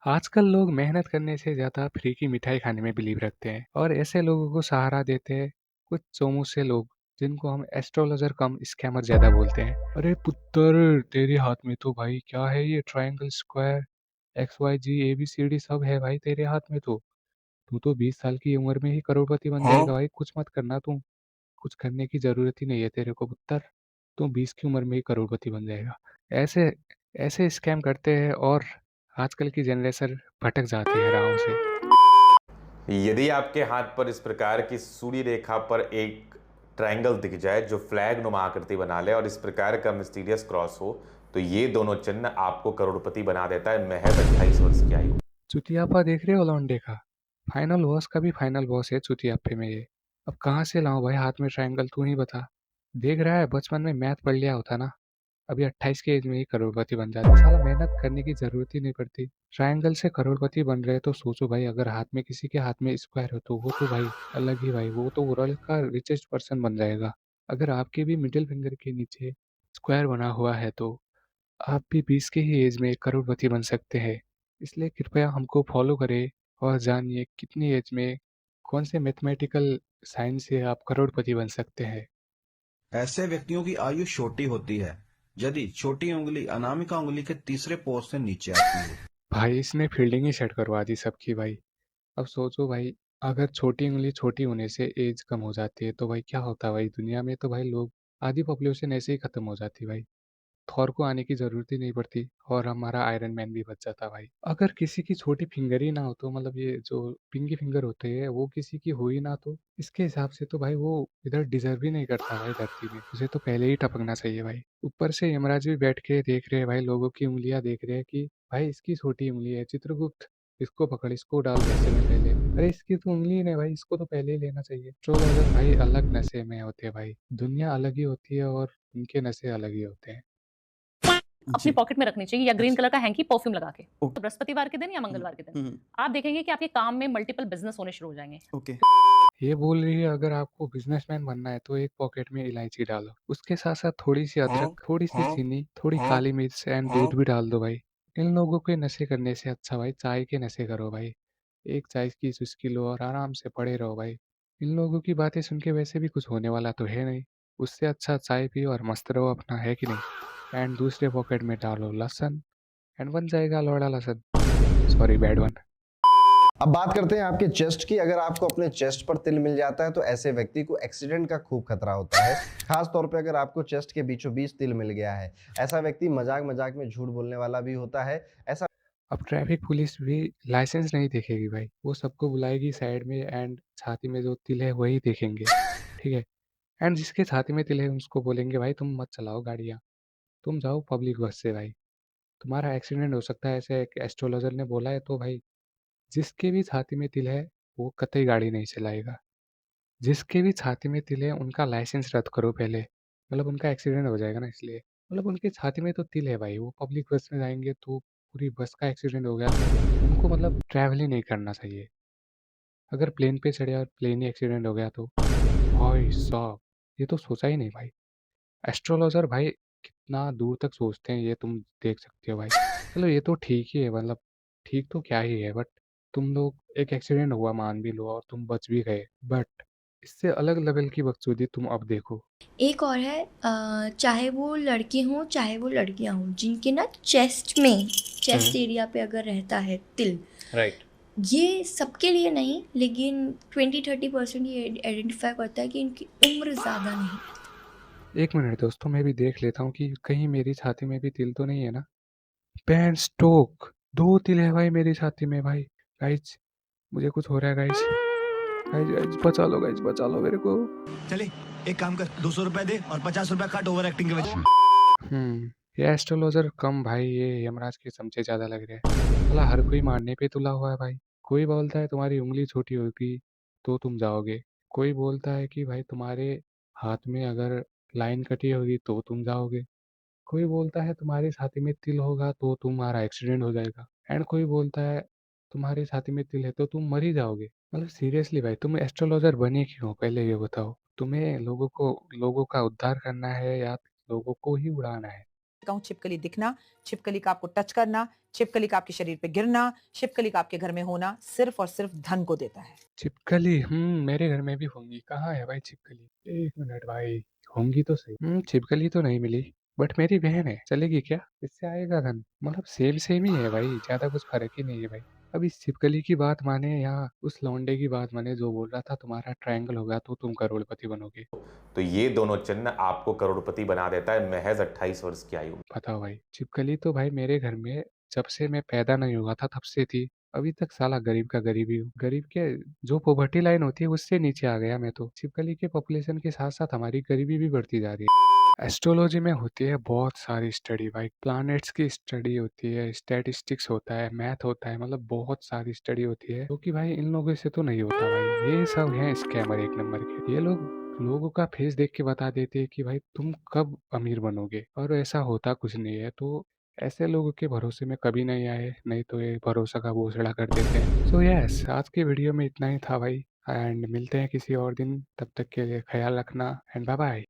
आजकल लोग मेहनत करने से ज़्यादा फ्री की मिठाई खाने में बिलीव रखते हैं और ऐसे लोगों को सहारा देते हैं कुछ चोमू से लोग जिनको हम एस्ट्रोलॉजर कम स्कैमर ज़्यादा बोलते हैं। अरे पुत्र, तेरे हाथ में तो भाई क्या है, ये triangle, square, X Y Z A B C D सब है भाई तेरे हाथ में। तो तू तो 20 साल की उम्र में ही करोड़पति बन जाएगा भाई। कुछ मत करना तू, कुछ करने की ज़रूरत ही नहीं है तेरे को पुत्र। तू 20 की उम्र में ही करोड़पति बन जाएगा। ऐसे ऐसे स्कैम करते हैं और आजकल की जनरेशन भटक जाती है राहों से। यदि आपके हाथ पर इस प्रकार की सूर्य रेखा पर एक ट्रायंगल दिख जाए जो फ्लैग नुमा आकृति बना ले और इस प्रकार का मिस्टीरियस क्रॉस हो, तो ये दोनों चिन्ह आपको करोड़पति बना देता है महज 28 वर्ष की आयु। चुतियापा देख रहे हो लौंडे का? फाइनल बॉस का भी फाइनल बॉस है चुतियाप्पे में ये। अब कहाँ से लाऊं भाई हाथ में ट्रायंगल, तू ही बता। देख रहा है, बचपन में मैथ पढ़ लिया होता ना, अभी 28 की एज में ही करोड़पति बन जाते। साला मेहनत करने की जरूरत ही नहीं पड़ती। ट्रायंगल से करोड़पति बन रहे तो सोचो भाई, अगर हाथ में किसी के हाथ में स्क्वायर हो तो वो तो भाई अलग ही भाई, वो तो वर्ल्ड का रिचेस्ट पर्सन बन जाएगा। अगर आपके भी मिडिल फिंगर के नीचे स्क्वायर बना हुआ है तो आप भी 20 की ही एज में करोड़पति बन सकते हैं। इसलिए कृपया हमको फॉलो करें और जानिए कितनी एज में कौन से मैथमेटिकल साइंस से आप करोड़पति बन सकते हैं। ऐसे व्यक्तियों की आयु छोटी होती है यदि छोटी उंगली अनामिका उंगली के तीसरे पोर से नीचे आती हो। भाई इसने फील्डिंग ही सेट करवा दी सबकी भाई। अब सोचो भाई, अगर छोटी उंगली छोटी होने से एज कम हो जाती है तो भाई क्या होता है भाई, दुनिया में तो भाई लोग, आधी पॉपुलेशन ऐसे ही खत्म हो जाती है भाई। थॉर को आने की ज़रूरत ही नहीं पड़ती और हमारा आयरन मैन भी बच जाता भाई। अगर किसी की छोटी फिंगर ही ना हो तो मतलब ये जो पिंकी फिंगर होते हैं वो किसी की हो ही ना तो इसके हिसाब से तो भाई वो इधर डिजर्व ही नहीं करता भाई धरती में। उसे तो पहले ही टपकना चाहिए भाई। ऊपर से यमराज भी बैठ के देख रहे हैं भाई, लोगों की उंगलियां देख रहे हैं कि भाई इसकी छोटी उंगली है चित्रगुप्त, इसको पकड़, इसको डाल वैसे में पहले। अरे इसकी तो उंगली ही नहीं भाई, इसको तो पहले ही लेना चाहिए। एस्ट्रोलॉजर भाई अलग नशे में होते हैं भाई, दुनिया अलग ही होती है और उनके नशे अलग ही होते हैं। अपनी जी। पॉकेट में रखनी चाहिए या ग्रीन अच्छा। कलर का हैंकी परफ्यूम लगा के। ओके। तो बृहस्पतिवार के दिन या मंगलवार के दिन आप देखेंगे कि आपके काम में मल्टीपल बिजनेस होने शुरू हो जाएंगे। ओके। ये बोल रही है अगर आपको बिजनेसमैन बनना है तो एक पॉकेट में इलायची डालो, उसके साथ साथ थोड़ी सी अदरक, थोड़ी सी चीनी, थोड़ी काली मिर्च एंड दूध भी डाल दो भाई। इन लोगों के नशे करने से अच्छा भाई चाय के नशे करो भाई। एक चाय की चुस्की लो और आराम से पड़े रहो भाई। इन लोगों की बातें सुन के वैसे भी कुछ होने वाला तो है नहीं। उससे अच्छा चाय पियो और मस्त रहो अपना, है कि नहीं। एंड दूसरे पॉकेट में डालो लहसुन एंड बन जाएगा लौड़ा लहसुन। Sorry, bad one. अब बात करते हैं आपके चेस्ट की। अगर आपको अपने चेस्ट पर तिल मिल जाता है तो ऐसे व्यक्ति को एक्सीडेंट का खूब खतरा होता है। खास तौर पे अगर आपको चेस्ट के बीचों बीच तिल मिल गया है। ऐसा व्यक्ति मजाक मजाक में झूठ बोलने वाला भी होता है। ऐसा अब ट्रैफिक पुलिस भी लाइसेंस नहीं देखेगी भाई, वो सबको बुलाएगी साइड में एंड छाती में जो तिल है वही देखेंगे, ठीक है। एंड जिसके छाती में तिल है उसको बोलेंगे भाई तुम मत चलाओ गाड़ियाँ, तुम जाओ पब्लिक बस से भाई, तुम्हारा एक्सीडेंट हो सकता है, ऐसे एक एस्ट्रोलॉजर ने बोला है। तो भाई जिसके भी छाती में तिल है वो कतई गाड़ी नहीं चलाएगा। जिसके भी छाती में तिल है उनका लाइसेंस रद्द करो पहले, मतलब उनका एक्सीडेंट हो जाएगा ना इसलिए। मतलब उनके छाती में तो तिल है भाई, वो पब्लिक बस में जाएंगे तो पूरी बस का एक्सीडेंट हो गया तो उनको मतलब ट्रैवल ही नहीं करना चाहिए। अगर प्लेन पे चढ़े और प्लेन ही एक्सीडेंट हो गया तो भाई साहब, ये तो सोचा ही नहीं भाई। एस्ट्रोलॉजर भाई कितना दूर तक सोचते हैं ये तुम देख सकते हो भाई। चलो ये तो ठीक ही है, मतलब ठीक तो क्या ही है, बट तुम लोग, एक एक्सीडेंट हुआ मान भी लो और तुम बच भी गए, बट इससे अलग लेवल की बकचोदी तुम अब देखो। एक और है चाहे वो लड़के हों चाहे वो लड़कियां हों जिनके ना चेस्ट एरिया पे अगर रहता है तिल, राइट। ये सबके लिए नहीं लेकिन 20-30% ये आइडेंटिफाई करता है कि इनकी उम्र ज़्यादा नहीं। एक मिनट दोस्तों, मैं भी देख लेता हूँ कि कहीं मेरी छाती में भी तिल तो नहीं है ना। पैन स्टोक, दो तिल है भाई मेरी छाती में भाई। गाइज, मुझे कुछ हो रहा है गाइज। गाइज गाइज बचा लो, गाइज बचा लो मेरे को। चले एक काम कर, 200 रुपए दे और 50 रुपए काट ओवर एक्टिंग के वजह। ये एस्ट्रोलॉजर कम भाई, ये यमराज के चमचे ज़्यादा लग रहे हैं। साला हर कोई मारने पे तुला हुआ है भाई। कोई बोलता है तुम्हारी उंगली छोटी होगी तो तुम जाओगे, कोई बोलता है कि भाई तुम्हारे हाथ में अगर लाइन कटी होगी तो तुम जाओगे, कोई बोलता है तुम्हारी छाती में तिल होगा तो तुम्हारा एक्सीडेंट हो जाएगा, एंड कोई बोलता है तुम्हारी छाती में तिल है तो तुम मर ही जाओगे। मतलब सीरियसली भाई, तुम एस्ट्रोलॉजर बने क्यों, पहले ये बताओ। तुम्हें लोगों का उद्धार करना है या लोगों को ही उड़ाना है? कहूँ छिपकली दिखना, छिपकली का आपको टच करना, छिपकली का आपके शरीर पे गिरना, छिपकली का आपके घर में होना सिर्फ और सिर्फ धन को देता है। छिपकली मेरे घर में भी होंगी। कहाँ है भाई छिपकली? एक मिनट भाई, होंगी तो सही। छिपकली तो नहीं मिली, बट मेरी बहन है, चलेगी क्या? इससे आएगा धन। मतलब सेम सेम ही है भाई, ज्यादा कुछ फर्क ही नहीं है भाई। अब इस छिपकली की बात माने या उस लौंडे की बात माने जो बोल रहा था तुम्हारा ट्रायंगल होगा तो तुम करोड़पति बनोगे। तो ये दोनों चिन्ह आपको करोड़पति बना देता है महज 28 वर्ष की आयु में। बताओ भाई, छिपकली तो भाई मेरे घर में जब से मैं पैदा नहीं हुआ था तब से थी। अभी तक साला गरीब का गरीब ही हूँ। गरीब के जो पॉवर्टी लाइन होती है उससे नीचे आ गया मैं तो। छिपकली के पॉपुलेशन के साथ साथ हमारी गरीबी भी बढ़ती जा रही है। एस्ट्रोलॉजी में होती है बहुत सारी स्टडी भाई, प्लैनेट्स की स्टडी होती है, स्टैटिस्टिक्स होता है, मैथ होता है, मतलब बहुत सारी स्टडी होती है जो कि भाई इन लोगों से तो नहीं होता भाई। ये सब हैं स्कैमर एक नंबर के। ये लोग लोगों का फेस देख के बता देते हैं कि भाई तुम कब अमीर बनोगे, और ऐसा होता कुछ नहीं है। तो ऐसे लोगों के भरोसे में कभी नहीं आए, नहीं तो ये भरोसा का बोझड़ा कर देते हैं। सो यस, आज की वीडियो में इतना ही था भाई, एंड मिलते हैं किसी और दिन। तब तक के लिए ख्याल रखना एंड बाय बाय।